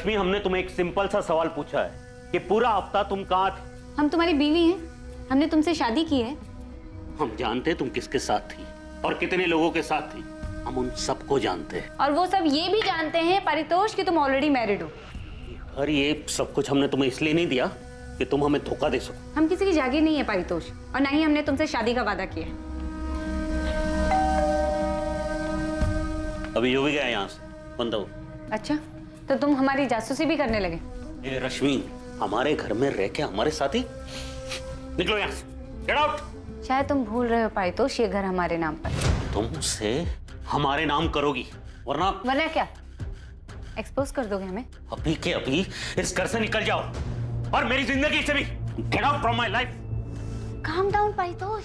रश्मि, हमने तुम्हें एक सिंपल सा सवाल पूछा है कि पूरा हफ्ता तुम कहाँ थे? हम तुम्हारी बीवी हैं, हमने तुमसे शादी की है। हम जानते तुम किसके साथ थी और कितने लोगों के साथ थी, हम उन सबको जानते हैं। और वो सब ये भी जानते हैं परितोष कि तुम ऑलरेडी मैरिड हो। और ये सब कुछ हमने तुम्हें इसलिए नहीं दिया कि तुम हमें धोखा दे सको। हम किसी की जागीर नहीं है परितोष, और ना ही हमने तुमसे शादी का वादा किया है। अभी जो भी गया यहाँ से बंद हो। अच्छा, तो तुम हमारी जासूसी भी करने लगे? ए रश्मि, हमारे घर में रह के हमारे साथ ही निकलो यहाँ से, गेट आउट। शायद तुम भूल रहे हो परितोष, ये घर हमारे नाम पर। तुमसे हमारे नाम करोगी, वरना क्या एक्सपोज कर दोगे हमें? अभी के अभी इस घर से निकल जाओ और मेरी जिंदगी से भी। Get out from my life. Calm down Paritosh,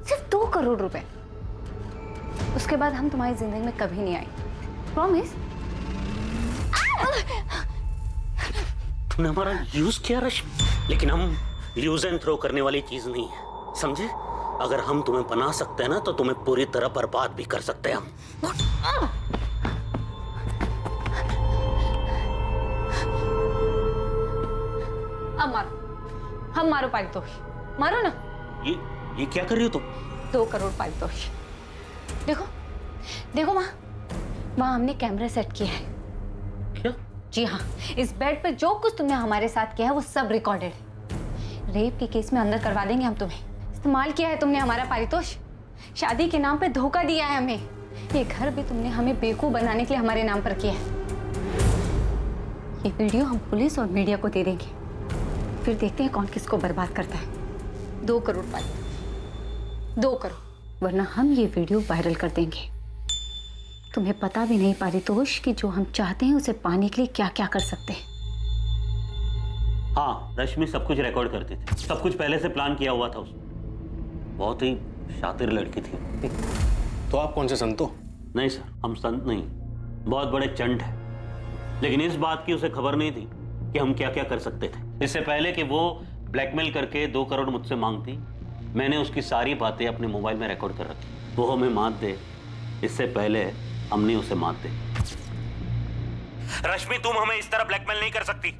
सिर्फ 2 करोड़ रुपए, उसके बाद हम तुम्हारी जिंदगी में कभी नहीं आएंगे, प्रॉमिस। तूने हमारा यूज किया रश्मि, लेकिन हम यूज एंड थ्रो करने वाली चीज नहीं है, समझे? अगर हम तुम्हें बना सकते हैं ना, तो तुम्हें पूरी तरह बर्बाद भी कर सकते हैं हम। अब मारो, हम मारो परितोष, मारो ना। ये क्या कर रही हो तुम? 2 करोड़ परितोष। देखो देखो, वहाँ हमने कैमरा सेट किया है। क्या? जी हाँ, इस बेड पे जो कुछ तुमने हमारे साथ किया है वो सब रिकॉर्डेड है। रेप के केस में अंदर करवा देंगे हम तुम्हें। इस्तेमाल किया है तुमने हमारा परितोष, शादी के नाम पे धोखा दिया है हमें। ये घर भी तुमने हमें बेवकूफ बनाने के लिए हमारे नाम पर किया है। ये वीडियो हम पुलिस और मीडिया को दे देंगे, फिर देखते हैं कौन किसको बर्बाद करता है। 2 करोड़ परितोष, 2 करोड़, वरना हम ये वीडियो वायरल कर देंगे। तुम्हें पता भी नहीं परितोष कि जो हम चाहते हैं उसे पाने के लिए क्या क्या कर सकते हैं। हाँ, रश्मि सब कुछ रिकॉर्ड करती थी, सब कुछ पहले से प्लान किया हुआ था उसने। बहुत ही शातिर लड़की थी। तो आप कौन से संत हो? नहीं सर, हम संत नहीं, बहुत बड़े चंट हैं। लेकिन इस बात की उसे खबर नहीं थी कि हम क्या क्या कर सकते थे। इससे पहले कि वो ब्लैकमेल करके 2 करोड़ मुझसे मांगती, मैंने उसकी सारी बातें अपने मोबाइल में रिकॉर्ड कर रखी। वो हमें मात दे इससे पहले हमने उसे मात दे। रश्मि, तुम हमें इस तरह ब्लैकमेल नहीं कर सकती।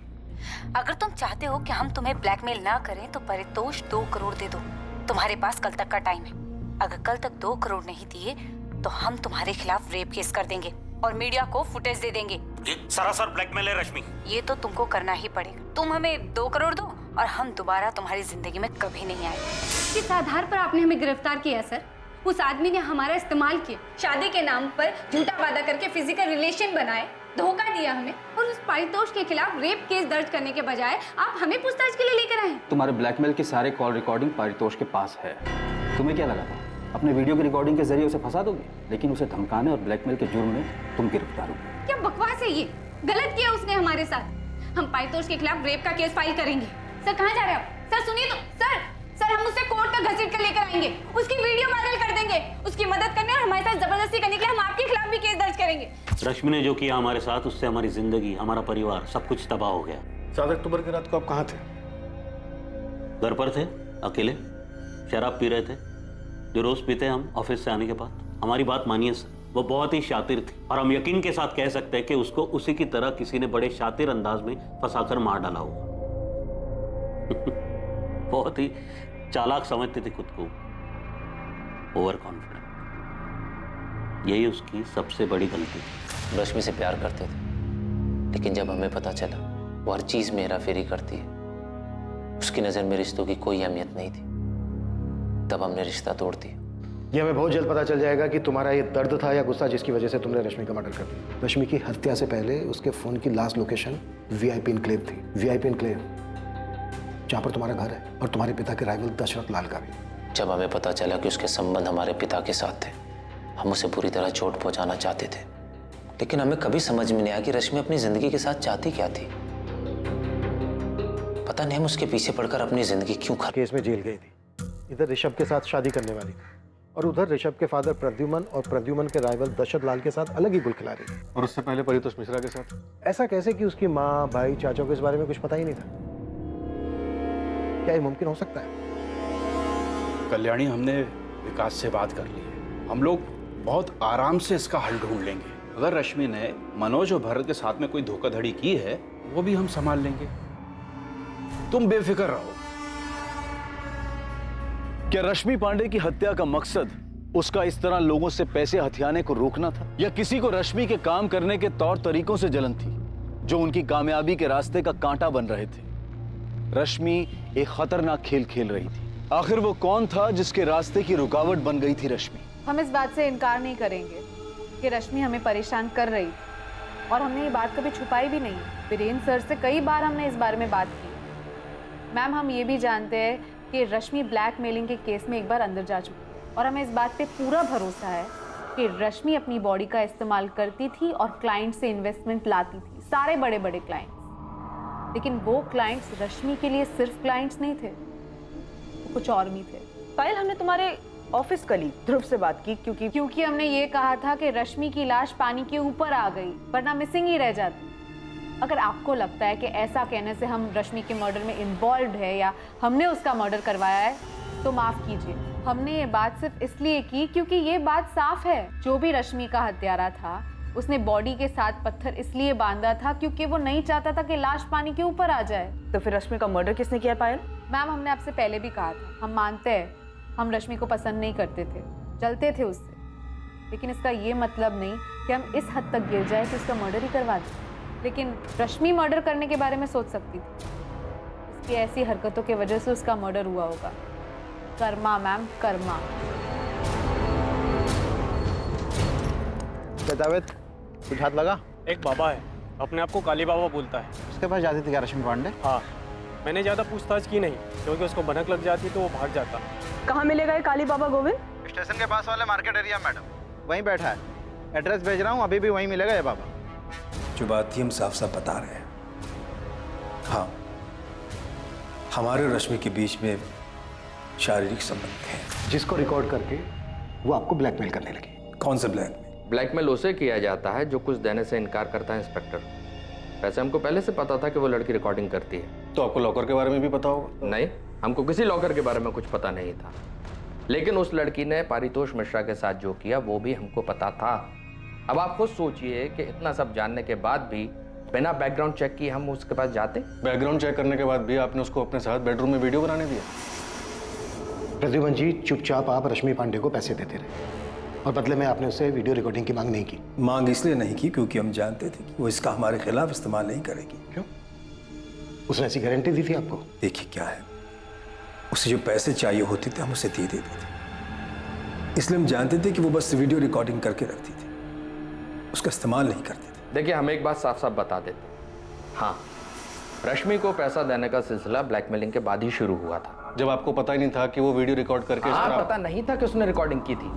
अगर तुम चाहते हो कि हम तुम्हें ब्लैकमेल ना करें तो परितोष 2 करोड़ दे दो। तुम्हारे पास कल तक का टाइम है। अगर कल तक 2 करोड़ नहीं दिए तो हम तुम्हारे खिलाफ रेप केस कर देंगे और मीडिया को फुटेज दे देंगे। ये सरासर ब्लैकमेल है रश्मि। ये तो तुमको करना ही पड़ेगा। तुम हमें 2 करोड़ दो और हम दोबारा तुम्हारी जिंदगी में कभी नहीं आए। किस आधार पर आपने हमें गिरफ्तार किया सर? उस आदमी ने हमारा इस्तेमाल किया, शादी के नाम पर झूठा वादा करके फिजिकल रिलेशन बनाए, धोखा दिया हमें, और उस परितोष के खिलाफ रेप केस दर्ज करने के बजाय आप हमें पूछताछ के लिए लेकर आए। तुम्हारे ब्लैकमेल के सारे कॉल रिकॉर्डिंग परितोष के पास है। तुम्हें क्या लगा था अपने वीडियो की रिकॉर्डिंग के जरिए उसे फंसा दोगे, लेकिन उसे धमकाने और ब्लैकमेल के जुर्म में तुम गिरफ्तार हो। क्या बकवास है ये? गलत किया उसने हमारे साथ। हम परितोष के खिलाफ रेप का केस फाइल करेंगे। सर कहाँ जा रहे हो आप? सर सुनिए तो, सर हम उसे कोर्ट तक घसीट कर लेकर आएंगे, उसकी वीडियो वायरल कर देंगे, उसकी मदद करने और हमारे साथ जबरदस्ती करने के लिए हम आपके खिलाफ भी केस दर्ज करेंगे। रश्मि ने जो किया हमारे साथ, उससे हमारी जिंदगी, हमारा परिवार, सब कुछ तबाह हो गया। 7 अक्टूबर की रात को आप कहाँ थे? घर पर थे, अकेले, शराब पी रहे थे, जो रोज पीते हम ऑफिस से आने के बाद। हमारी बात मानिए सर, वो बहुत ही शातिर थी और हम यकीन के साथ कह सकते हैं कि उसको उसी की तरह किसी ने बड़े शातिर अंदाज में फंसाकर मार डाला होगा। बहुत ही चालाक समझती थी खुद को, ओवर कॉन्फिडेंट। यही उसकी सबसे बड़ी गलती थी। रश्मि से प्यार करते थे, लेकिन जब हमें पता चला वो हर चीज में हेराफेरी करती है, उसकी नजर में रिश्तों की कोई अहमियत नहीं थी, तब हमने रिश्ता तोड़ दिया। ये हमें बहुत जल्द पता चल जाएगा कि तुम्हारा ये दर्द था या गुस्सा जिसकी वजह से तुमने रश्मि का मर्डर कर दिया। रश्मि की हत्या से पहले उसके फोन की लास्ट लोकेशन वीआईपी एन्क्लेव थी। वीआईपी एन्क्लेव, जहाँ पर तुम्हारा घर है और तुम्हारे पिता के राइवल दशरथ लाल का भी। जब हमें पता चला कि उसके संबंध हमारे पिता के साथ थे, हम उसे बुरी तरह चोट पहुंचाना चाहते थे, लेकिन हमें कभी समझ में नहीं आया कि रश्मि अपनी जिंदगी के साथ चाहती क्या थी। पता नहीं हम उसके पीछे पड़कर अपनी जिंदगी क्यों खा। केस में जेल गई थी, इधर ऋषभ के साथ शादी करने वाली थी, और उधर ऋषभ के फादर प्रद्युमन और प्रद्युमन के राइवल दशरथ लाल के साथ अलग ही गुल खिला रही थी। और उससे पहले परितोष मिश्रा के साथ। ऐसा कैसे कि उसकी माँ, भाई, चाचा को इस बारे में कुछ पता ही नहीं था? क्या ये मुमकिन हो सकता है? कल्याणी, हमने विकास से बात कर ली है, हम लोग बहुत आराम से इसका हल ढूंढ लेंगे। अगर रश्मि ने मनोज और भरत के साथ में कोई धोखाधड़ी की है, वो भी हम संभाल लेंगे। तुम बेफिक्र रहो। क्या रश्मि पांडे की हत्या का मकसद उसका इस तरह लोगों से पैसे हथियाने को रोकना था, या किसी को रश्मि के काम करने के तौर तरीकों से जलन थी जो उनकी कामयाबी के रास्ते का कांटा बन रहे थे? रश्मि एक खतरनाक खेल खेल रही थी। आखिर वो कौन था जिसके रास्ते की रुकावट बन गई थी रश्मि? हम इस बात से इनकार नहीं करेंगे कि रश्मि हमें परेशान कर रही थी, और हमने ये बात कभी छुपाई भी नहीं। वीरेंद्र सर से कई बार हमने इस बारे में बात की। मैम, हम ये भी जानते हैं कि रश्मि ब्लैकमेलिंग के केस में एक बार अंदर जा चुकी है, और हमें इस बात पे पूरा भरोसा है कि रश्मि अपनी बॉडी का इस्तेमाल करती थी और क्लाइंट से इन्वेस्टमेंट लाती थी, सारे बड़े बड़े क्लाइंट्स। लेकिन वो क्लाइंट्स रश्मि के लिए सिर्फ क्लाइंट्स नहीं थे, वो कुछ और भी थे। पायल, हमने तुम्हारे ऑफिस कलीग ध्रुव से बात की क्योंकि हमने ये कहा था कि रश्मि की लाश पानी के ऊपर आ गई, वरना मिसिंग ही रह जाती। अगर आपको लगता है कि ऐसा कहने से हम रश्मि के मर्डर में इन्वॉल्व है या हमने उसका मर्डर करवाया है, तो माफ कीजिए। हमने ये बात सिर्फ इसलिए की क्योंकि ये बात साफ है, जो भी रश्मि का हत्यारा था उसने बॉडी के साथ पत्थर इसलिए बांधा था क्योंकि वो नहीं चाहता था कि लाश पानी के ऊपर आ जाए। तो फिर रश्मि का मर्डर किसने किया पायल? मैम, हमने आपसे पहले भी कहा था, हम मानते हैं हम रश्मि को पसंद नहीं करते थे, जलते थे उससे, लेकिन इसका ये मतलब नहीं कि हम इस हद तक गिर जाए कि उसका मर्डर ही करवा दें। लेकिन रश्मि मर्डर करने के बारे में सोच सकती थी, उसकी ऐसी हरकतों की वजह से उसका मर्डर हुआ होगा। कर्मा मैम, कर्मा। जावेद, कुछ हाथ लगा? एक बाबा है, अपने आप को काली बाबा बोलता है। उसके पास जाती थी क्या रश्मि पांडे? हाँ, मैंने ज़्यादा पूछताछ की नहीं, क्योंकि उसको भनक लग जाती तो वो भाग जाता। कहाँ मिलेगा ये काली बाबा गोविंद? स्टेशन के पास वाले मार्केट एरिया मैडम, वहीं बैठा है। एड्रेस भेज रहा हूँ, अभी भी वहीं मिलेगा ये बाबा। जो बात थी हम साफ साफ बता रहे हैं। हाँ, हमारे और रश्मि के बीच में शारीरिक संबंध है, जिसको रिकॉर्ड करके वो आपको ब्लैकमेल करने लगी। कौन सा ब्लैकमेल? ब्लैकमेल उसे किया जाता है जो कुछ देने से इनकार करता है इंस्पेक्टर। वैसे हमको पहले से पता था कि वो लड़की रिकॉर्डिंग करती है। तो आपको लॉकर के बारे में भी पता होगा? नहीं, हमको किसी लॉकर के बारे में कुछ पता नहीं था, लेकिन उस लड़की ने पारितोष मिश्रा के साथ जो किया वो भी हमको पता था। अब आप खुद सोचिए कि इतना सब जानने के बाद भी बिना बैकग्राउंड चेक किए हम उसके पास जाते। बैकग्राउंड चेक करने के बाद भी आपने उसको अपने साथ बेडरूम में वीडियो बनाने दिया? प्रद्युमन जी, चुपचाप आप रश्मि पांडे को पैसे देते रहे और बदले में आपने उससे वीडियो रिकॉर्डिंग की मांग नहीं की। मांग इसलिए नहीं की क्योंकि हम जानते थे कि वो इसका हमारे खिलाफ इस्तेमाल नहीं करेगी। क्यों? उसने ऐसी गारंटी दी थी आपको? देखिए क्या है, उसे जो पैसे चाहिए होते थे हम उसे दे देते थे, इसलिए हम जानते थे कि वो बस वीडियो रिकॉर्डिंग करके रखती थी, उसका इस्तेमाल नहीं करते थे। देखिए, हम एक बात साफ साफ बता देते, हाँ, रश्मि को पैसा देने का सिलसिला ब्लैकमेलिंग के बाद ही शुरू हुआ था। जब आपको पता ही नहीं था कि वो वीडियो रिकॉर्ड करके हाँ, पता नहीं था कि उसने रिकॉर्डिंग की थी।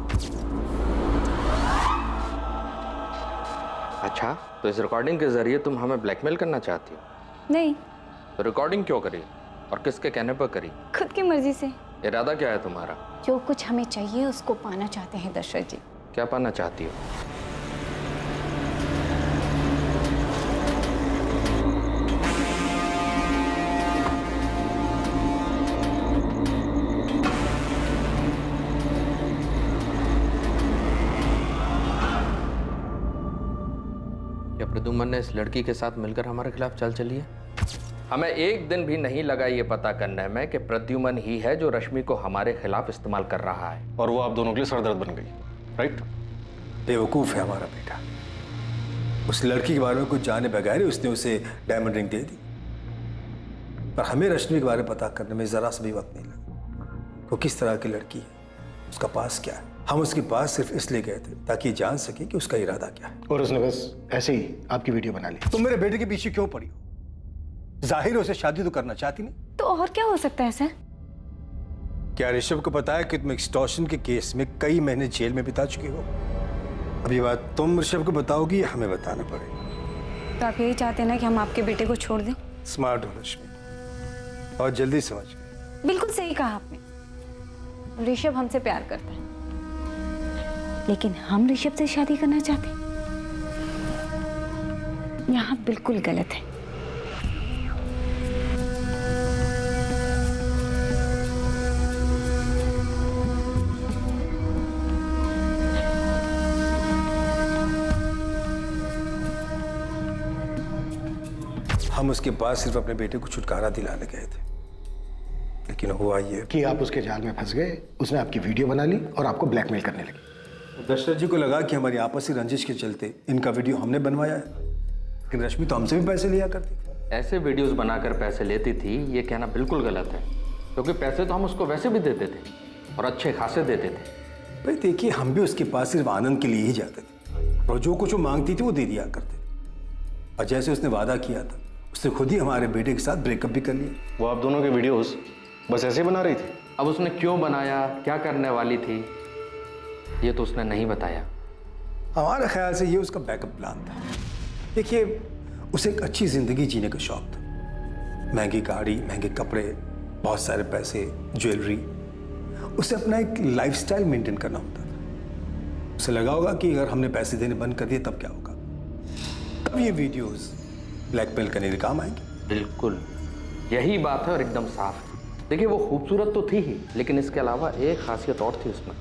अच्छा, तो इस रिकॉर्डिंग के जरिए तुम हमें ब्लैकमेल करना चाहती हो? नहीं, तो रिकॉर्डिंग क्यों करी और किसके कहने पर करी? खुद की मर्जी से। इरादा क्या है तुम्हारा? जो कुछ हमें चाहिए उसको पाना चाहते हैं दशरथ जी। क्या पाना चाहती हो? क्या प्रद्युमन ने इस लड़की के साथ मिलकर हमारे खिलाफ चल चली है? हमें एक दिन भी नहीं लगा ये पता करने में कि प्रद्युमन ही है जो रश्मि को हमारे खिलाफ इस्तेमाल कर रहा है, और वो आप दोनों के लिए सरदर्द बन गई, राइट? बेवकूफ़ है हमारा बेटा। उस लड़की के बारे में कुछ जाने बगैर ही उसने उसे डायमंड रिंग दे दी, पर हमें रश्मि के बारे में पता करने में ज़रा सा भी वक्त नहीं लगा। वो किस तरह की लड़की है, उसका पास क्या है। हम उसके पास सिर्फ इसलिए गए थे ताकि जान सके कि उसका इरादा क्या है। और उसने बस ऐसे ही आपकी वीडियो बना ली। तुम मेरे बेटे के पीछे क्यों पड़ी हो? जाहिर है उसे शादी तो करना चाहती नहीं। तो और क्या हो सकता है सर? क्या ऋषभ को पता है कि तुम एक्सटॉर्शन के केस में कई महीने जेल में बिता चुके हो? अब ये बात तुम ऋषभ को बताओगी या हमें बताना पड़ेगा? तो आप यही चाहते हैं ना कि हम आपके बेटे को छोड़ दें? स्मार्ट हो रश्मि, और जल्दी समझ गए। बिल्कुल सही कहा आपने। ऋषभ हमसे प्यार करता है, लेकिन हम ऋषभ से शादी करना चाहते हैं। यहाँ बिल्कुल गलत है। हम उसके पास सिर्फ अपने बेटे को छुटकारा दिलाने गए थे, लेकिन हुआ ये कि आप उसके जाल में फंस गए, उसने आपकी वीडियो बना ली और आपको ब्लैकमेल करने लगी। दशरथ जी को लगा कि हमारी आपसी रंजिश के चलते इनका वीडियो हमने बनवाया है, लेकिन रश्मि तो हमसे भी पैसे लिया करती थी। ऐसे वीडियोस बनाकर पैसे लेती थी, ये कहना बिल्कुल गलत है, क्योंकि पैसे तो हम उसको वैसे भी देते थे और अच्छे खासे देते थे। भाई देखिए, हम भी उसके पास सिर्फ आनंद के लिए ही जाते थे और जो कुछ वो मांगती थी वो दे दिया करते थे। और जैसे उसने वादा किया था, उसने खुद ही हमारे बेटे के साथ ब्रेकअप भी कर लिया। वो आप दोनों के वीडियोस बस ऐसे ही बना रही थी? अब उसने क्यों बनाया, क्या करने वाली थी, ये तो उसने नहीं बताया। हमारे ख्याल से ये उसका बैकअप प्लान था। देखिए, उसे एक अच्छी जिंदगी जीने का शौक था। महंगी गाड़ी, महंगे कपड़े, बहुत सारे पैसे, ज्वेलरी, उसे अपना एक लाइफस्टाइल मेंटेन करना होता था। उसे लगा होगा कि अगर हमने पैसे देने बंद कर दिए तब क्या होगा, तब ये वीडियोस ब्लैकमेल करने के काम आएंगे। बिल्कुल यही बात है और एकदम साफ है। देखिए, वो खूबसूरत तो थी ही, लेकिन इसके अलावा एक खासियत और थी उसमें,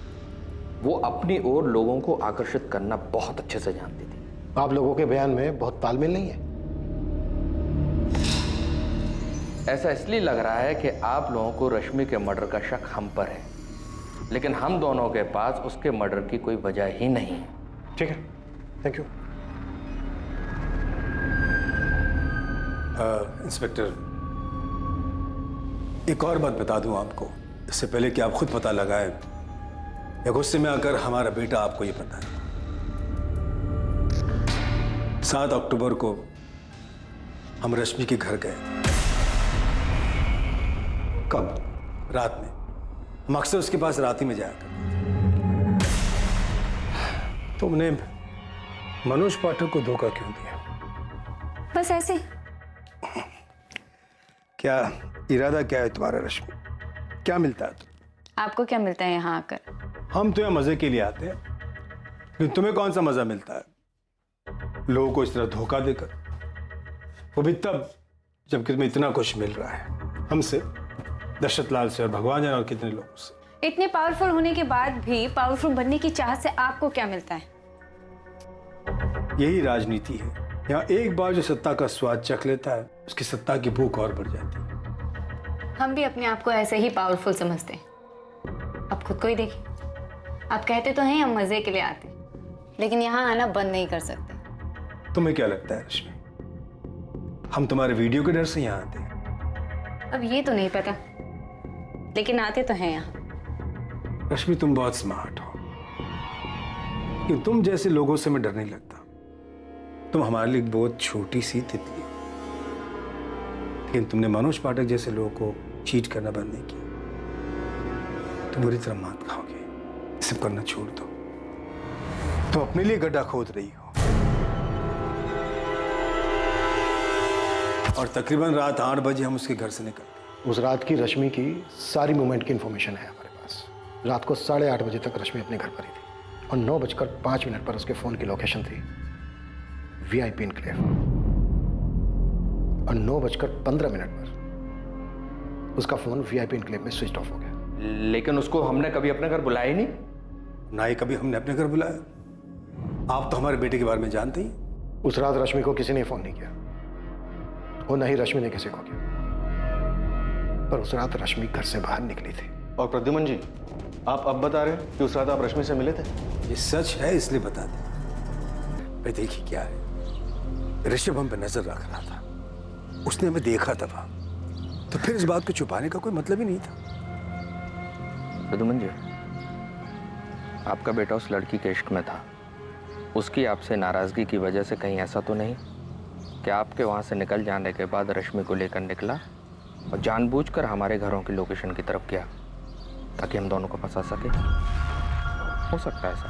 वो अपनी ओर लोगों को आकर्षित करना बहुत अच्छे से जानती थी। आप लोगों के बयान में बहुत तालमेल नहीं है। ऐसा इसलिए लग रहा है कि आप लोगों को रश्मि के मर्डर का शक हम पर है, लेकिन हम दोनों के पास उसके मर्डर की कोई वजह ही नहीं है। ठीक है, थैंक यू। इंस्पेक्टर, एक और बात बता दूं आपको, इससे पहले कि आप खुद पता लगाएं या गुस्से में आकर हमारा बेटा आपको ये पता है। 7 अक्टूबर को हम रश्मि के घर गए थे। कब? रात में। हम अक्सर उसके पास रात ही में जाया करते थे। तुमने मनोज पाठक को धोखा क्यों दिया? बस ऐसे। क्या इरादा क्या है तुम्हारा रश्मि? क्या मिलता है? आपको क्या मिलता है यहाँ आकर? हम तो यहाँ मजे के लिए आते हैं, लेकिन तुम्हें कौन सा मजा मिलता है लोगों को इस तरह धोखा देकर, वो भी तब जबकि तुम्हें इतना कुछ मिल रहा है हमसे, दशरथ लाल से और भगवान जाने और कितने लोगों से। इतने पावरफुल होने के बाद भी पावरफुल बनने की चाहत से आपको क्या मिलता है? यही राजनीति है। यहाँ एक बार जो सत्ता का स्वाद चख लेता है, उसकी सत्ता की भूख और बढ़ जाती है। हम भी अपने आप को ऐसे ही पावरफुल समझते हैं। आप खुद को ही देखिए। आप कहते तो हैं हम मजे के लिए आते, लेकिन यहाँ आना बंद नहीं कर सकते। तुम्हें क्या लगता है रश्मि, हम तुम्हारे वीडियो के डर से यहाँ आते हैं? अब ये तो नहीं पता, लेकिन आते तो हैं यहाँ। रश्मि, तुम बहुत स्मार्ट हो, कि तुम जैसे लोगों से मैं डर नहीं लगता। तुम हमारे लिए बहुत छोटी सी तितली हो, लेकिन तुमने मनोज पाठक जैसे लोगों को चीट करना बंद नहीं किया। तुम बुरी तरह मात खाओगे, सब करना छोड़ दो। तुम अपने लिए गड्ढा खोद रही हो, और तकरीबन रात 8 बजे हम उसके घर से निकल। उस रात की रश्मि की सारी मूवमेंट की इंफॉर्मेशन है हमारे पास। रात को 8:30 बजे तक रश्मि अपने घर पर ही थी और 9:05 पर उसके फोन की लोकेशन थी VIP इनक्लेव, और 9:15 पर उसका फोन VIP इनक्लेव में स्विच ऑफ हो गया। लेकिन उसको हमने कभी अपने घर बुलाया ही नहीं। ना ही कभी हमने अपने घर बुलाया। आप तो हमारे बेटे के बारे में जानते ही। उस रात रश्मि को किसी ने फोन नहीं किया और न ही रश्मि ने किसी को किया, पर उस रात रश्मि घर से बाहर निकली थी। और प्रद्युमन जी, आप अब बता रहे हैं कि उस रात आप रश्मि से मिले थे? ये सच है, इसलिए बता दें। भाई देखिए क्या है, ऋषभ हम पे नजर रख रहा था, उसने हमें देखा था वहां, तो फिर इस बात को छुपाने का कोई मतलब ही नहीं था। प्रद्युमन जी, आपका बेटा उस लड़की के इश्क में था। उसकी आपसे नाराजगी की वजह से कहीं ऐसा तो नहीं कि आपके वहां से निकल जाने के बाद रश्मि को लेकर निकला और जानबूझकर हमारे घरों की लोकेशन की तरफ गया ताकि हम दोनों को फंसा सके? हो सकता है ऐसा।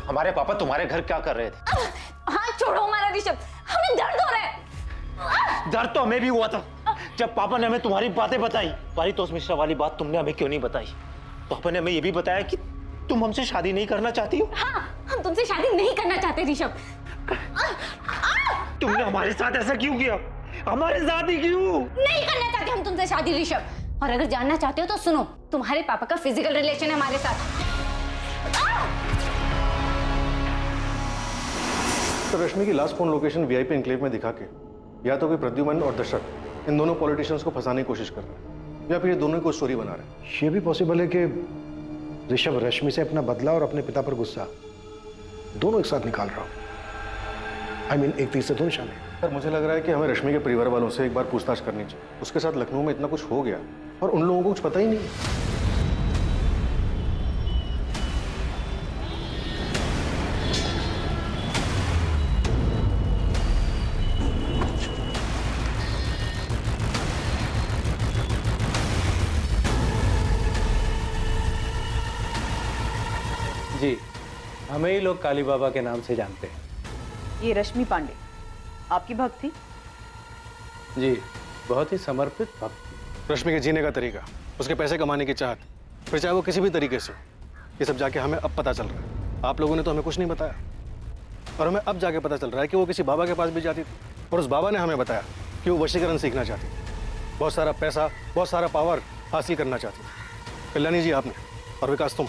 हमारे पापा तुम्हारे घर क्या कर रहे थे? हाथ छोड़ो हमारा ऋषभ, हमें दर्द हो रहा है। दर्द तो हमें भी हुआ था जब पापा ने हमें तुम्हारी बातें बताई। पारितोष मिश्रा वाली बात तुमने हमें क्यों नहीं बताई? पापा ने हमें ये भी बताया कि तुम हमसे शादी नहीं करना चाहती हो। हाँ, हम तुमसे शादी नहीं करना चाहते ऋषभ। तुमने हमारे साथ ऐसा क्यों किया? हमारे साथ ही क्यों? नहीं करना चाहते हम तुमसे शादी ऋषभ, और अगर जानना चाहते हो तो सुनो, तुम्हारे पापा का फिजिकल रिलेशन है हमारे साथ। सर, रश्मि की last phone location VIP enclave में दिखा के या तो कोई प्रद्युमन और दशरथ इन दोनों पॉलिटिशियंस को फंसाने की कोशिश कर रहे हैं, या फिर ये दोनों ही कोई स्टोरी बना रहे हैं। ये भी पॉसिबल है कि ऋषभ रश्मि से अपना बदला और अपने पिता पर गुस्सा दोनों एक साथ निकाल रहा हो। आई मीन एक तीर से दो निशाने। सर, मुझे लग रहा है कि हमें रश्मि के परिवार वालों से एक बार पूछताछ करनी चाहिए। उसके साथ लखनऊ में इतना कुछ हो गया और उन लोगों को कुछ पता ही नहीं है। जी, हमें ही लोग काली बाबा के नाम से जानते हैं। ये रश्मि पांडे आपकी भक्त थी? जी, बहुत ही समर्पित भक्त। रश्मि के जीने का तरीका, उसके पैसे कमाने की चाहत, फिर चाहे वो किसी भी तरीके से, ये सब जाके हमें अब पता चल रहा है। आप लोगों ने तो हमें कुछ नहीं बताया, और हमें अब जाके पता चल रहा है कि वो किसी बाबा के पास भी जाती थी, और उस बाबा ने हमें बताया कि वो वशीकरण सीखना चाहती थी, बहुत सारा पैसा, बहुत सारा पावर हासिल करना चाहती थी। कल्याणी जी आपने, और विकास तुम,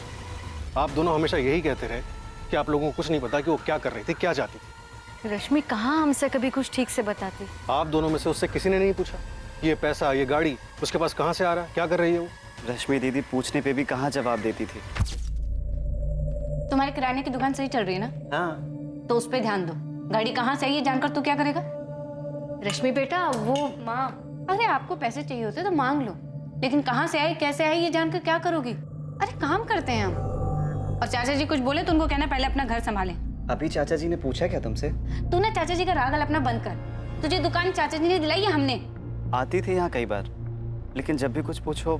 आप दोनों हमेशा यही कहते रहे कि आप लोगों को कुछ नहीं पता कि वो क्या कर रही थी, क्या चाहती थी। रश्मि कहाँ हमसे कभी कुछ ठीक से बताती। आप दोनों में से उससे किसी ने नहीं पूछा ये पैसा, ये गाड़ी उसके पास कहाँ से आ रहा है, क्या कर रही है वो? रश्मि दीदी पूछने पे भी कहाँ जवाब देती थी। तुम्हारे किराने की दुकान सही चल रही है ना? हाँ। तो उस पर ध्यान दो। गाड़ी कहाँ से आई ये जानकर तू क्या करेगा? रश्मि बेटा वो माँ, अरे आपको पैसे चाहिए होते तो मांग लो, लेकिन कहाँ से आई कैसे आई ये जानकर क्या करोगी? अरे काम करते हैं हम। और चाचा जी कुछ बोले तो उनको कहना पहले अपना घर संभालें। अभी चाचा जी ने पूछा क्या तुमसे? तू ना चाचा जी का राग अपना बंद कर। तुझे दुकान चाचा जी ने दिलाई है हमने? आती थी यहाँ कई बार, लेकिन जब भी कुछ पूछो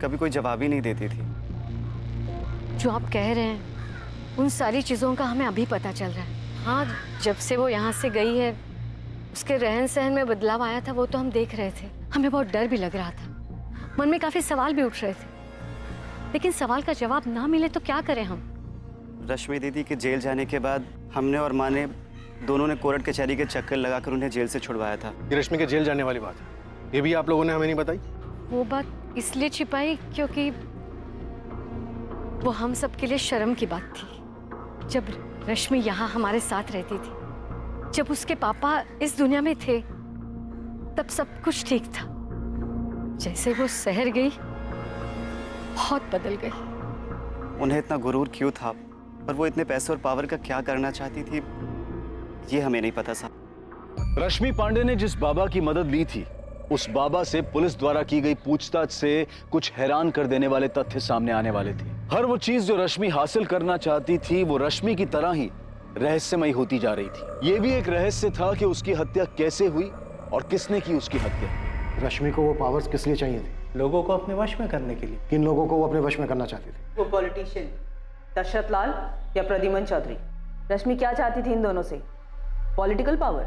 कभी कोई जवाब ही नहीं देती थी। जो आप कह रहे हैं उन सारी चीज़ों का हमें अभी पता चल रहा है। हाँ, जब से वो यहाँ से गई है उसके रहन सहन में बदलाव आया था, वो तो हम देख रहे थे। हमें बहुत डर भी लग रहा था, मन में काफ़ी सवाल भी उठ रहे थे, लेकिन सवाल का जवाब ना मिले तो क्या करें हम? रश्मि दीदी के जेल जाने के बाद हमने और माँ ने दोनों ने कोर्ट कचहरी के चक्कर लगाकर उन्हें जेल से छुड़वाया था। ये रश्मि के जेल जाने वाली बात है, ये भी आप लोगों ने हमें नहीं बताई? वो बात इसलिए छिपाई क्योंकि वो हम सब के लिए शर्म की बात थी। जब रश्मि यहाँ हमारे साथ रहती थी, जब उसके पापा इस दुनिया में थे, तब सब कुछ ठीक था। जैसे वो शहर गई बहुत बदल गई। उन्हें इतना गुरूर क्यों था और वो इतने पैसे और पावर का क्या करना चाहती थी, ये हमें नहीं पता साहब। रश्मि पांडे ने जिस बाबा की मदद ली थी, उस बाबा से पुलिस द्वारा की गई पूछताछ से कुछ हैरान कर देने वाले तथ्य सामने आने वाले थे। हर वो चीज जो रश्मि हासिल करना चाहती थी, वो रश्मि की तरह ही रहस्यमयी होती जा रही थी। ये भी एक रहस्य था कि उसकी हत्या कैसे हुई और किसने की उसकी हत्या। रश्मि को वो पावर्स किस लिए चाहिए थे? लोगों को अपने वश में करने के लिए। किन लोगों को वो अपने वश में करना चाहती थी? वो पॉलिटिशियन दशरथ लाल या प्रद्युमन चौधरी। रश्मि क्या चाहती थी इन दोनों से? Political power?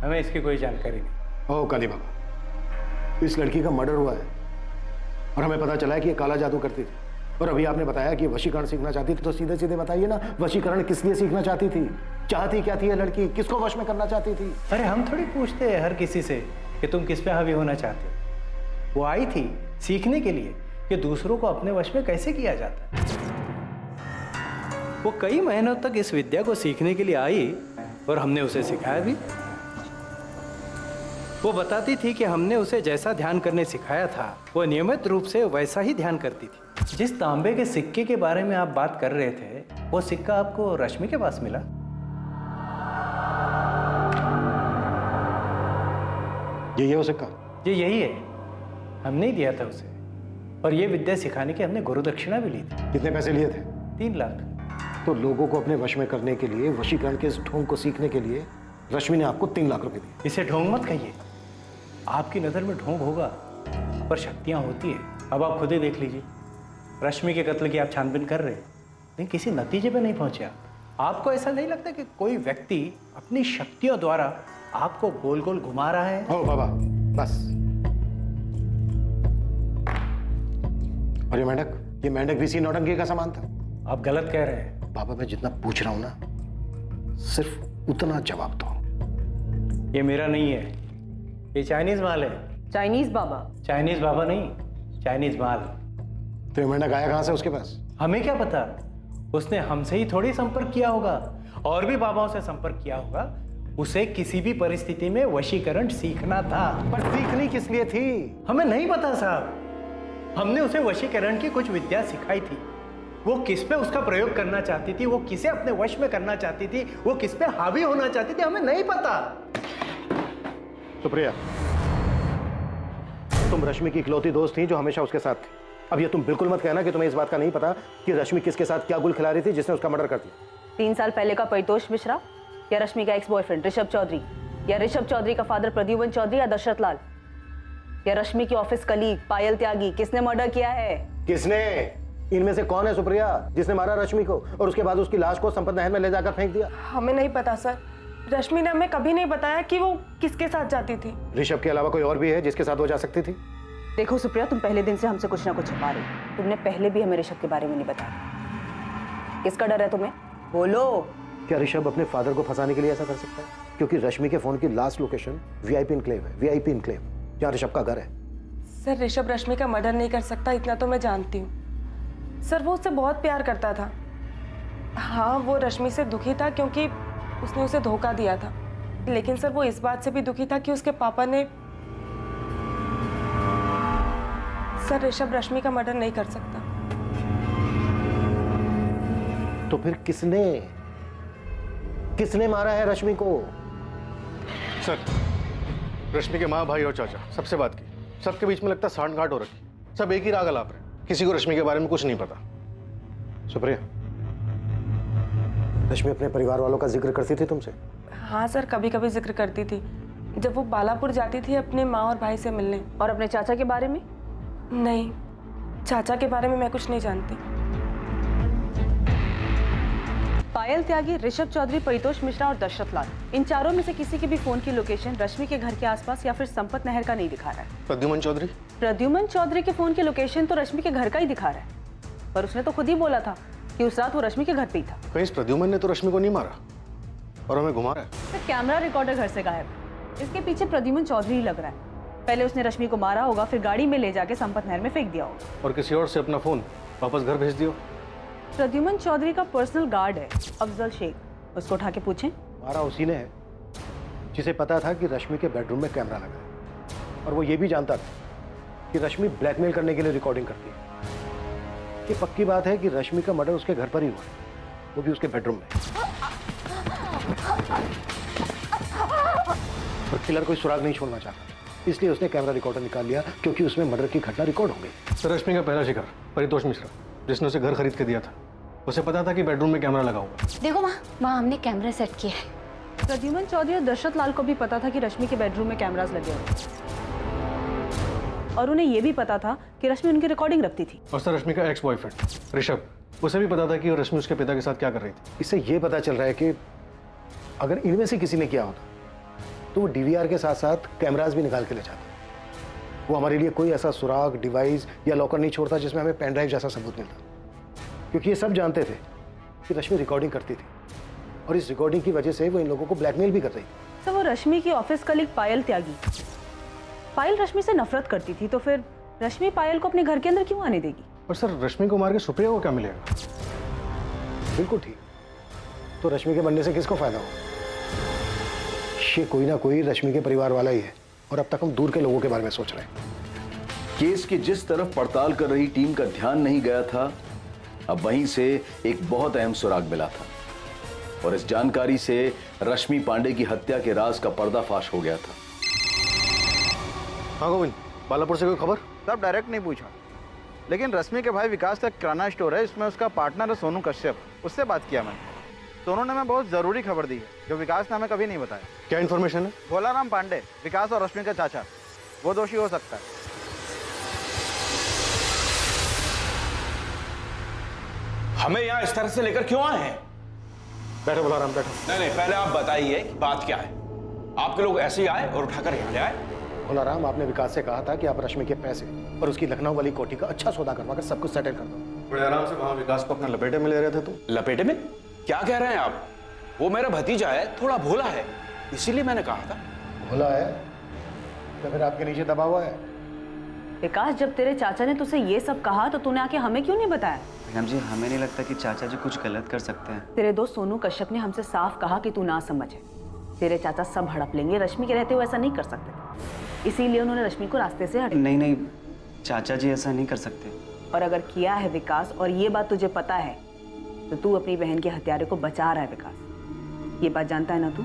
हमें इसकी कोई जानकारी नहीं। ओह काली बाबा, इस लड़की का मर्डर हुआ है और हमें पता चला है कि ये काला जादू करती थी, और अभी आपने बताया कि वशीकरण सीखना चाहती थी, तो सीधे सीधे बताइए ना, वशीकरण किस लिए सीखना चाहती थी? चाहती क्या थी ये लड़की? किसको वश में करना चाहती थी? अरे हम थोड़ी पूछते हैं हर किसी से कि तुम किस पे हावी होना चाहते हो। वो आई थी सीखने के लिए कि दूसरों को अपने वश में कैसे किया जाता है। वो कई महीनों तक इस विद्या को सीखने के लिए आई और हमने उसे सिखाया भी। वो बताती थी कि हमने उसे जैसा ध्यान करने सिखाया था, वो नियमित रूप से वैसा ही ध्यान करती थी। जिस तांबे के सिक्के के बारे में आप बात कर रहे थे, वो सिक्का आपको रश्मि के पास मिला? यही है वो सिक्का? ये यही है, हमने ही दिया था उसे, और ये विद्या सिखाने की हमने गुरु दक्षिणा भी ली थी। कितने पैसे लिए थे? 3 लाख। तो लोगों को अपने वश में करने के लिए, वशीकरण के इस ढोंग को सीखने के लिए रश्मि ने आपको 3 लाख रुपए दिए। इसे ढोंग मत कहिए, आपकी नज़र में ढोंग होगा पर शक्तियाँ होती है। अब आप खुद ही देख लीजिए, रश्मि के कत्ल की आप छानबीन कर रहे हैं लेकिन किसी नतीजे पे नहीं पहुंचे आप। आपको ऐसा नहीं लगता कि कोई व्यक्ति अपनी शक्तियों द्वारा आपको गोल गोल घुमा रहा है? ओ बाबा बस। और ये मेंढक भी इसी नौटंकी का सामान था? आप गलत कह रहे हैं। बाबा मैं जितना पूछ रहा हूं ना, सिर्फ उतना जवाब दो। ये मेरा नहीं है, ये चाइनीज माल है। चाइनीज बाबा? चाइनीज बाबा नहीं, चाइनीज माल। तो ये मेंढक आया कहां से उसके पास? हमें क्या पता, उसने हमसे ही थोड़ी संपर्क किया होगा, और भी बाबाओं से संपर्क किया होगा। उसे किसी भी परिस्थिति में वशीकरण सीखना था। पर सीखनी किस लिए थी? हमें नहीं पता साहब। हमने उसे वशीकरण की कुछ विद्या सिखाई थी। वो किस पे उसका प्रयोग करना चाहती थी, वो किसे अपने वश में करना चाहती थी, वो किस पे हावी होना चाहती थी, हमें नहीं पता। सुप्रिया, तुम रश्मि की इकलौती दोस्त थी जो हमेशा उसके साथ थी। अब ये तुम बिल्कुल मत कहना कि तुम्हें इस बात का नहीं पता कि रश्मि किसके साथ क्या गुल खिला रही थी जिसने उसका मर्डर कर दिया। 3 साल पहले का परितोष मिश्रा या रश्मि का एक्स बॉयफ्रेंड ऋषभ चौधरी या ऋषभ चौधरी का फादर प्रद्युमन चौधरी या दशरथ लाल या रश्मि की ऑफिस कलीग पायल त्यागी, किसने मर्डर किया है? किसने? इनमें से कौन है सुप्रिया जिसने मारा रश्मि को और उसके बाद उसकी लाश को संपत नहर में ले जाकर फेंक दिया? हमें नहीं पता सर। रश्मि ने हमें कभी नहीं बताया कि वो किसके साथ जाती थी। ऋषभ के अलावा कोई और भी है जिसके साथ वो जा सकती थी? देखो सुप्रिया, तुम पहले दिन से हमसे कुछ ना कुछ छुपा रही हो। तुमने पहले भी हमें ऋषभ के बारे में नहीं बताया। किसका डर है तुम्हें? बोलो। क्या ऋषभ अपने फादर को फंसाने के लिए ऐसा कर सकता है? क्योंकि रश्मि के फोन की लास्ट लोकेशन वीआईपी इनक्लेव है, वीआईपी इनक्लेव, जहाँ ऋषभ का घर है। सर, ऋषभ रश्मि का मर्डर नहीं कर सकता, इतना तो मैं जानती हूँ। सर, वो उससे बहुत प्यार करता था। हाँ, वो रश्मि से दुखी था क्योंकि उसने उसे धोखा दिया था, लेकिन सर वो इस बात से भी दुखी था कि उसके पापा ने। सर, ऋषभ रश्मि का मर्डर नहीं कर सकता। तो फिर किसने मारा है रश्मि को? सर, रश्मि के माँ, भाई और चाचा सबसे बात की, सबके बीच में लगता सांठ-गांठ हो रखी। सब एक ही राग अलाप रहे, किसी को रश्मि के बारे में कुछ नहीं पता। सुप्रिया, रश्मि अपने परिवार वालों का जिक्र करती थी तुमसे? हाँ सर, कभी कभी जिक्र करती थी जब वो बालापुर जाती थी अपने माँ और भाई से मिलने। और अपने चाचा के बारे में? नहीं, चाचा के बारे में मैं कुछ नहीं जानती। पायल त्यागी, ऋषभ चौधरी, परितोष मिश्रा और दशरथ लाल, इन चारों में से किसी के भी फोन की लोकेशन रश्मि के घर के आसपास या फिर संपत नहर का नहीं दिखा रहा है। प्रद्युमन चौधरी? प्रद्युमन चौधरी के फोन की लोकेशन तो रश्मि के घर का ही दिखा रहा है, पर उसने तो खुद ही बोला था कि उस रात वो रश्मि के घर पे ही था। कहीं इस प्रद्युमन ने तो रश्मि को नहीं मारा और हमें घुमा रहा है। तो कैमरा रिकॉर्डर घर से गायब है, इसके पीछे प्रद्युमन चौधरी ही लग रहा है। पहले उसने रश्मि को मारा होगा, फिर गाड़ी में ले जाके संपत नहर में फेंक दिया होगा और किसी और से अपना फोन वापस घर भेज दियो। प्रद्युमन चौधरी का पर्सनल गार्ड है अफजल शेख, उसको उठा के पूछें। मारा उसी ने है जिसे पता था कि रश्मि के बेडरूम में कैमरा लगा है, और वो ये भी जानता था कि रश्मि ब्लैकमेल करने के लिए रिकॉर्डिंग करती है। ये पक्की बात है कि रश्मि का मर्डर उसके घर पर ही हुआ, वो भी उसके बेडरूम में। और किलर कोई सुराग नहीं छोड़ना चाहता, इसलिए उसने कैमरा रिकॉर्डर निकाल लिया, क्योंकि उसमें मर्डर की घटना रिकॉर्ड हो गई। सर, रश्मि का पहला शिकार परितोष मिश्रा, जिसने उसे घर खरीद के दिया था, उसे पता था कि बेडरूम में कैमरा लगा हुआ। देखो माँ, वहाँ हमने कैमरा सेट किया है। प्रद्युमन चौधरी और दशरथ लाल को भी पता था कि रश्मि के बेडरूम में कैमरास लगे हुए, और उन्हें यह भी पता था कि रश्मि उनकी रिकॉर्डिंग रखती थी। और सर, रश्मि का एक्स बॉयफ्रेंड ऋषभ, उसे भी पता था कि रश्मि उसके पिता के साथ क्या कर रही थी। इससे ये पता चल रहा है कि अगर इनमें से किसी ने किया होता तो वो डीवीआर के साथ साथ कैमरास भी निकाल के ले जाता। वो हमारे लिए कोई ऐसा सुराग, डिवाइस या लॉकर नहीं छोड़ता जिसमें हमें पेन ड्राइव जैसा सबूत मिलता, क्योंकि ये सब जानते थे कि रश्मि रिकॉर्डिंग करती थी, और इस रिकॉर्डिंग की वजह से वो इन लोगों को ब्लैकमेल भी कर रही थी। तो वो रश्मि की ऑफिस कलीग पायल त्यागी, पायल रश्मि से नफरत करती थी, तो फिर रश्मि पायल को अपने घर के अंदर क्यों आने देगी? और सर, रश्मि को मार के सुप्रिया को क्या मिलेगा? बिल्कुल ठीक। तो रश्मि के बनने से किसको फायदा हो? ये कोई ना कोई रश्मि के परिवार वाला ही है, और अब तक हम दूर के लोगों के बारे में सोच रहे हैं। केस की जिस तरफ पड़ताल कर रही टीम का ध्यान नहीं गया था, अब वहीं से एक बहुत अहम सुराग मिला था, और इस जानकारी से रश्मि पांडे की हत्या के राज का पर्दाफाश हो गया था। हाँ गोविंद, बालापुर से कोई खबर? सब डायरेक्ट नहीं पूछा, लेकिन रश्मि के भाई विकास का किराना स्टोर है, इसमें उसका पार्टनर है सोनू कश्यप, उससे बात किया मैंने। सोनू ने हमें बहुत ज़रूरी खबर दी है जो विकास ने हमें कभी नहीं बताया। क्या इन्फॉर्मेशन है? भोलाराम पांडे, विकास और रश्मि का चाचा, वो दोषी हो सकता है। हमें यहाँ इस तरह से लेकर क्यों आए हैं? बैठो भोलाराम, बैठो। नहीं, पहले आप बताइए कि बात क्या है। आपके लोग ऐसे ही आए और उठाकर यहाँ ले आए? भोलाराम, आपने विकास से कहा था कि आप रश्मि के पैसे और उसकी लखनऊ वाली कोठी का अच्छा सौदा करवा कर सब कुछ सेटल कर दो। बड़े आराम से वहाँ विकास को अपना लपेटे में ले रहे थे तुम। लपेटे में? क्या कह रहे हैं आप? वो मेरा भतीजा है, थोड़ा भोला है, इसीलिए मैंने कहा था। भोला है तो फिर आपके नीचे दबा हुआ है। विकास, जब तेरे चाचा ने तुझसे ये सब कहा तो तूने आके हमें क्यों नहीं बताया? मैडम जी, हमें नहीं लगता कि चाचा जी कुछ गलत कर सकते हैं। तेरे दोस्त सोनू कश्यप ने हमसे साफ कहा कि तू ना समझे। तेरे चाचा सब हड़प लेंगे, रश्मि के रहते हुए ऐसा नहीं कर सकते, इसीलिए उन्होंने रश्मि को रास्ते से हटा। नहीं नहीं, चाचा जी ऐसा नहीं कर सकते। और अगर किया है विकास, और ये बात तुझे पता है, तो तू अपनी बहन के हत्यारे को बचा रहा है विकास। ये बात जानता है ना तू?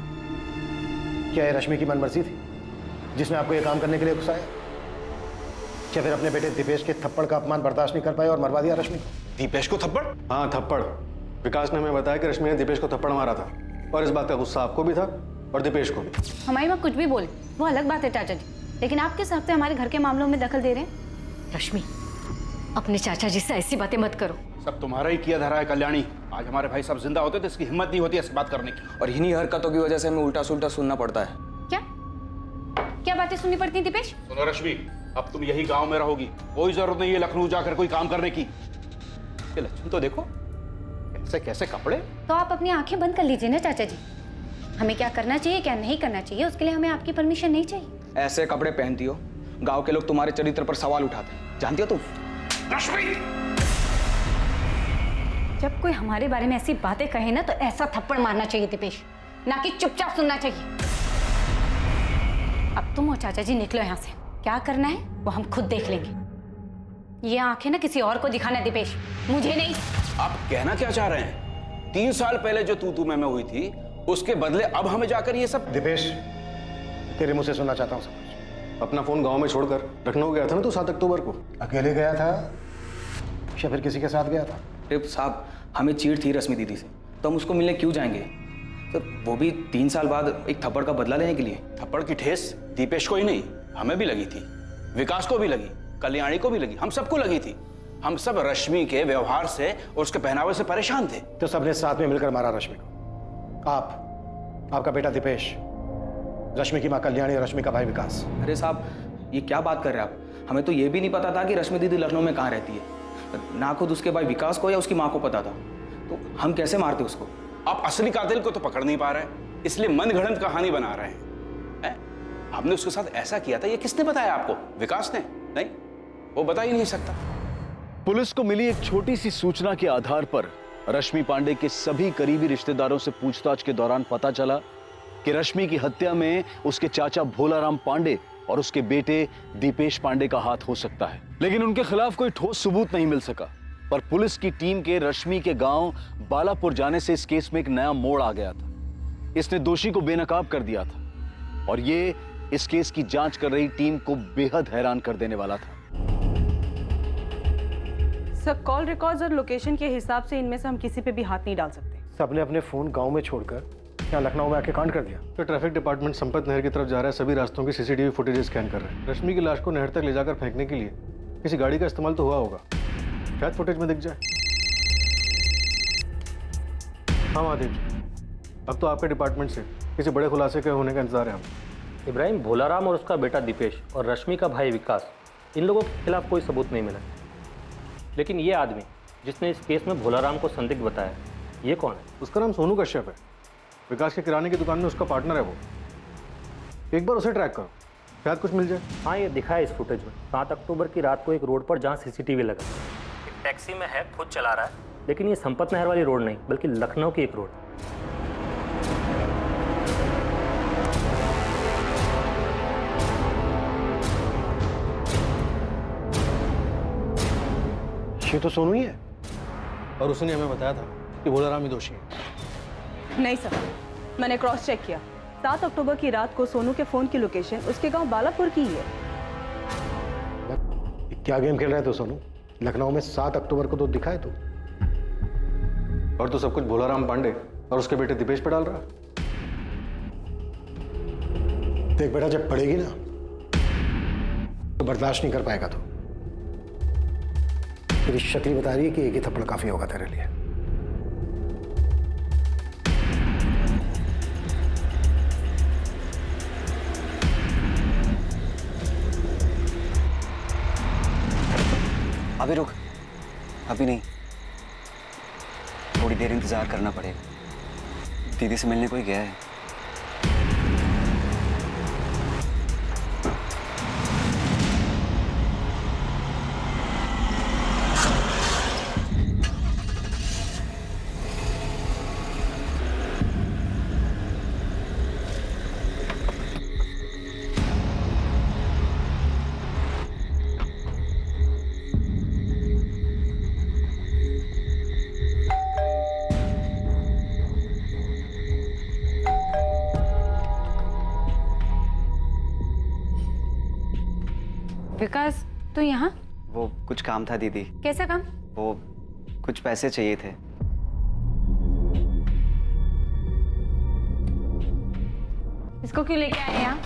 क्या ये रश्मि की मनमर्जी थी जिसने आपको ये काम करने के लिए उकसाया? क्या फिर अपने बेटे दीपेश के थप्पड़ का अपमान बर्दाश्त नहीं कर पाए और मरवा दिया रश्मि को? दीपेश को थप्पड़? हाँ, थप्पड़। विकास ने हमें बताया कि रश्मि ने दीपेश को थप्पड़ मारा था, और इस बात का गुस्सा आपको भी था और दीपेश को भी। हमारी माँ कुछ भी बोले वो अलग बात है चाचा जी, लेकिन आप किस हफ्ते हमारे घर के मामलों में दखल दे रहे हैं? रश्मि, अपने चाचा जी से ऐसी बातें मत करो। सब तुम्हारा ही किया धरा है कल्याणी। आज हमारे भाई सब जिंदा होते तो इसकी हिम्मत नहीं होती ऐसी बात करने की। और इन्हीं हरकतों की वजह से हमें उल्टा सुल्टा सुनना पड़ता है। क्या बातें सुननी पड़ती हैं दीपेश? सुनो रश्मि, अब तुम यही गांव में रहोगी, कोई जरूरत नहीं है लखनऊ जाकर कोई काम करने की। ये लक्षण तो देखो, कैसे कैसे कपड़े। तो आप अपनी आंखें बंद कर लीजिए ना चाचा जी। हमें क्या करना चाहिए क्या नहीं करना चाहिए उसके लिए हमें आपकी परमिशन नहीं चाहिए। ऐसे कपड़े पहनती हो, गांव के लोग तुम्हारे चरित्र पर सवाल उठाते हैं, जानती हो तुम? रश्मि, जब कोई हमारे बारे में ऐसी बातें कहे ना तो ऐसा थप्पड़ मारना चाहिए दीपेश, ना कि चुपचाप सुनना चाहिए। अब तुम और चाचा जी निकलो यहाँ से, क्या करना है वो हम खुद देख लेंगे। ये आंखें ना किसी और को दिखाना दीपेश, मुझे नहीं। आप कहना क्या चाह रहे हैं? 3 साल पहले जो तू मैं हुई थी उसके बदले अब हमें जाकर ये सब। दीपेश, तेरे मुंह से सुनना चाहता हूँ सब कुछ। अपना फोन गांव में छोड़कर लखनऊ गया था ना तू 7 अक्टूबर को? अकेले गया था या फिर किसी के साथ गया था? अरे साहब, हमें चीड़ थी रश्मि दीदी से, तो हम उसको मिलने क्यों जाएंगे? तो वो भी 3 साल बाद एक थप्पड़ का बदला लेने के लिए। थप्पड़ की ठेस दीपेश को ही नहीं, हमें भी लगी थी, विकास को भी लगी, कल्याणी को भी लगी, हम सबको लगी थी। हम सब रश्मि के व्यवहार से और उसके पहनावे से परेशान थे। तो सबने साथ में मिलकर मारा रश्मि को। आपका बेटा दीपेश, रश्मि की मां कल्याणी और रश्मि का भाई विकास। अरे साहब, ये क्या बात कर रहे हैं आप? हमें तो ये भी नहीं पता था कि रश्मि दीदी लखनऊ में कहाँ रहती है। ना खुद उसके भाई विकास को या उसकी माँ को पता था, तो हम कैसे मारते उसको? आप असली कातिल को तो पकड़ नहीं पा रहे, इसलिए मनगढ़ंत कहानी बना रहे हैं। हमने उसके साथ ऐसा किया था, ये किसने बताया आपको? विकास ने? नहीं, वो बता ही नहीं सकता। पुलिस को मिली एक छोटी सी सूचना के आधार पर रश्मि पांडे के सभी करीबी रिश्तेदारों से पूछताछ के दौरान पता चला कि रश्मि की हत्या में उसके चाचा भोलाराम पांडे और उसके बेटे दीपेश पांडे का हाथ हो सकता है, लेकिन उनके खिलाफ कोई ठोस सबूत नहीं मिल सका। पर पुलिस की टीम के रश्मि के गांव बालापुर जाने से इस केस में एक नया मोड़ आ गया था। इसने दोषी को बेनकाब कर दिया था और ये इस केस की जांच कर रही टीम को बेहद हैरान कर देने वाला था। सर, कॉल रिकॉर्ड्स और लोकेशन के हिसाब से इनमें से हम किसी पे भी हाथ नहीं डाल सकते। सबने अपने फोन गांव में छोड़कर यहाँ लखनऊ में आके कांड कर दिया। तो ट्रैफिक डिपार्टमेंट संपत नहर की तरफ जा रहा है, सभी रास्तों की सीसीटीवी फुटेज स्कैन कर रहे हैं। रश्मि की लाश को नहर तक ले जाकर फेंकने के लिए किसी गाड़ी का इस्तेमाल तो हुआ होगा, शायद फुटेज में दिख जाए। हाँ महादेव जी, अब तो आपके डिपार्टमेंट से किसी बड़े खुलासे के होने का इंतजार है हमें। इब्राहिम, भोलाराम और उसका बेटा दीपेश और रश्मि का भाई विकास, इन लोगों के खिलाफ कोई सबूत नहीं मिला, लेकिन ये आदमी जिसने इस केस में भोलाराम को संदिग्ध बताया, ये कौन है? उसका नाम सोनू कश्यप है। विकास के किराने की दुकान में उसका पार्टनर है वो। एक बार उसे ट्रैक करो, शायद कुछ मिल जाए। हाँ, ये दिखा है इस फुटेज में। 7 अक्टूबर की रात को एक रोड पर जहाँ सीसीटीवी लगा, एक टैक्सी में है, खुद चला रहा है, लेकिन ये संपत नहर वाली रोड नहीं बल्कि लखनऊ की एक रोड। ये तो सोनू ही है। और उसने हमें बताया था कि भोलाराम ही दोषी है। नहीं सर, मैंने क्रॉस चेक किया। 7 अक्टूबर की रात को सोनू के फोन की लोकेशन उसके गांव बालापुर की ही है। क्या गेम खेल रहे थे सोनू? लखनऊ में 7 अक्टूबर को तो दिखा है तू। और तो सब कुछ भोलाराम पांडे और उसके बेटे दीपेश पे डाल रहा। देख बेटा, जब पड़ेगी ना तो बर्दाश्त नहीं कर पाएगा। तो तेरी शक्ल बता रही है कि एक ही थप्पड़ काफी होगा तेरे लिए। अभी रुक, अभी नहीं, थोड़ी देर इंतजार करना पड़ेगा। दीदी से मिलने कोई गया है। विकास तू यहाँ? वो कुछ काम था दीदी। कैसा काम? वो कुछ पैसे चाहिए थे। इसको क्यों लेके आए यहाँ?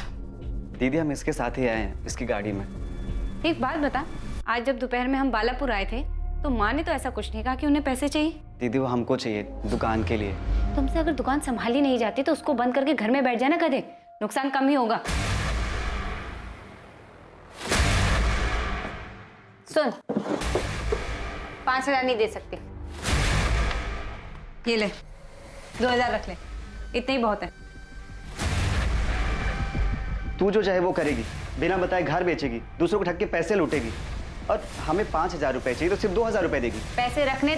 दीदी हम इसके साथ ही आए हैं, इसकी गाड़ी में। एक बात बता, आज जब दोपहर में हम बालापुर आए थे तो माँ ने तो ऐसा कुछ नहीं कहा कि उन्हें पैसे चाहिए। दीदी वो हमको चाहिए दुकान के लिए। तुमसे अगर दुकान संभाली नहीं जाती तो उसको बंद करके घर में बैठ जाना, कदे नुकसान कम ही होगा। सुन, 5,000 नहीं दे सकती। ये ले, 2,000 रख ले, इतने ही बहुत है। तू जो चाहे वो करेगी, बिना बताए घर बेचेगी, दूसरों को ठग के पैसे लूटेगी, और हमें 5,000 रुपए चाहिए तो सिर्फ 2,000 रुपए देगी। पैसे रखने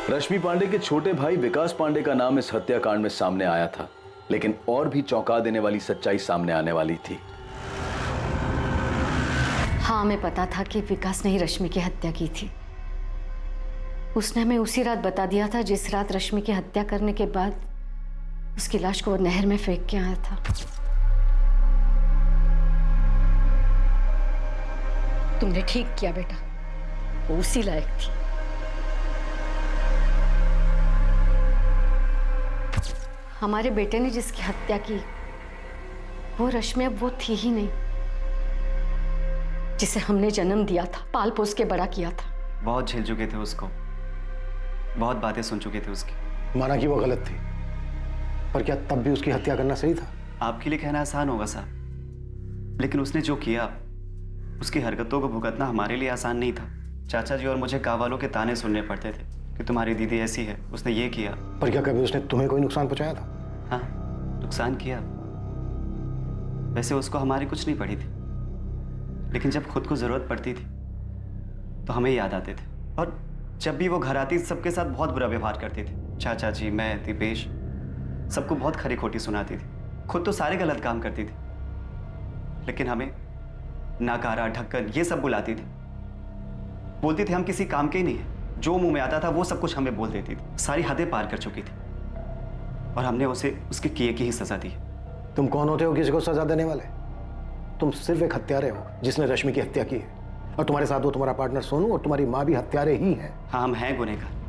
रश्मि पांडे के छोटे भाई विकास पांडे का नाम इस हत्याकांड में सामने आया था, लेकिन और भी चौंका देने वाली सच्चाई सामने आने वाली थी। हाँ, हमें पता था कि विकास ने ही रश्मि की हत्या की थी। उसने हमें उसी रात बता दिया था जिस रात रश्मि की हत्या करने के बाद उसकी लाश को वो नहर में फेंक के आया था। तुमने ठीक किया बेटा, वो उसी लायक थी। हमारे बेटे ने जिसकी हत्या की वो रश्मि अब वो थी ही नहीं जिसे हमने जन्म दिया था, पाल पोस के बड़ा किया था। बहुत झेल चुके थे उसको, बहुत बातें सुन चुके थे उसकी। माना कि वो गलत थी, पर क्या तब भी उसकी हत्या करना सही था? आपके लिए कहना आसान होगा साहब, लेकिन उसने जो किया, उसकी हरकतों को भुगतना हमारे लिए आसान नहीं था। चाचा जी और मुझे गाँव वालों के ताने सुनने पड़ते थे कि तुम्हारी दीदी ऐसी है, उसने ये किया। पर क्या कभी उसने तुम्हें कोई नुकसान पहुंचाया था? हाँ, नुकसान किया। वैसे उसको हमारी कुछ नहीं पड़ी थी, लेकिन जब खुद को जरूरत पड़ती थी तो हमें याद आते थे, और जब भी वो घर आती सबके साथ बहुत बुरा व्यवहार करती थी। चाचा जी, मैं, दीपेश, सबको बहुत खरी खोटी सुनाती थी। खुद तो सारे गलत काम करती थी, लेकिन हमें नाकारा, ढक्कन ये सब बुलाती थी। बोलती थी हम किसी काम के ही नहीं है, जो मुंह में आता था वो सब कुछ हमें बोल देती थी। सारी हदें पार कर चुकी थी, और हमने उसे उसके किए की ही सजा दी। तुम कौन होते हो किसी को सजा देने वाले? तुम सिर्फ एक हत्यारे हो जिसने रश्मि की हत्या की है, और तुम्हारे साथ वो तुम्हारा पार्टनर सोनू और तुम्हारी माँ भी हत्यारे ही हैं। हाँ, हम हैं गुनहगार।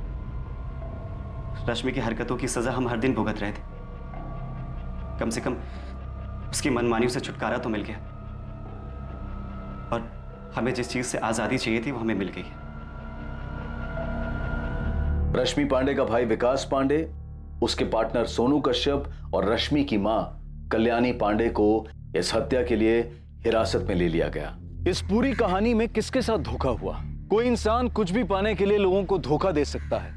रश्मि की हरकतों की सजा हम हर दिन भुगत रहे थे। कम से कम उसकी मनमानियों से छुटकारा तो मिल गया, और हमें जिस चीज से आजादी चाहिए थी वो हमें मिल गई है। रश्मि पांडे का भाई विकास पांडे, उसके पार्टनर सोनू कश्यप और रश्मि की मां कल्याणी पांडे को इस हत्या के लिए हिरासत में ले लिया गया। इस पूरी कहानी में किसके साथ धोखा हुआ? कोई इंसान कुछ भी पाने के लिए लोगों को धोखा दे सकता है।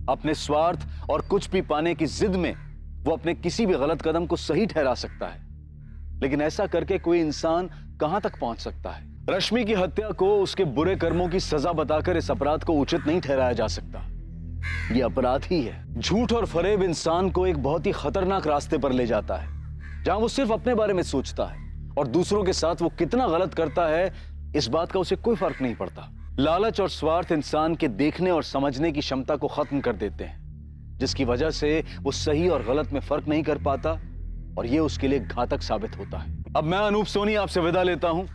अपने स्वार्थ और कुछ भी पाने की जिद में वो अपने किसी भी गलत कदम को सही ठहरा सकता है, लेकिन ऐसा करके कोई इंसान कहां तक पहुंच सकता है? रश्मि की हत्या को उसके बुरे कर्मों की सजा बताकर इस अपराध को उचित नहीं ठहराया जा सकता। यह अपराध ही है। झूठ और फरेब इंसान को एक बहुत ही खतरनाक रास्ते पर ले जाता है, जहां वो सिर्फ अपने बारे में सोचता है और दूसरों के साथ वो कितना गलत करता है इस बात का उसे कोई फर्क नहीं पड़ता। लालच और स्वार्थ इंसान के देखने और समझने की क्षमता को खत्म कर देते हैं, जिसकी वजह से वो सही और गलत में फर्क नहीं कर पाता, और ये उसके लिए घातक साबित होता है। अब मैं अनूप सोनी आपसे विदा लेता हूं।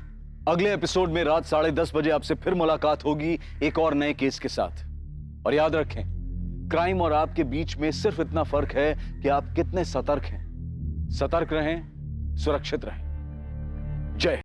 अगले एपिसोड में रात 10:30 बजे आपसे फिर मुलाकात होगी एक और नए केस के साथ। और याद रखें, क्राइम और आपके बीच में सिर्फ इतना फर्क है कि आप कितने सतर्क हैं। सतर्क रहें, सुरक्षित रहें। जय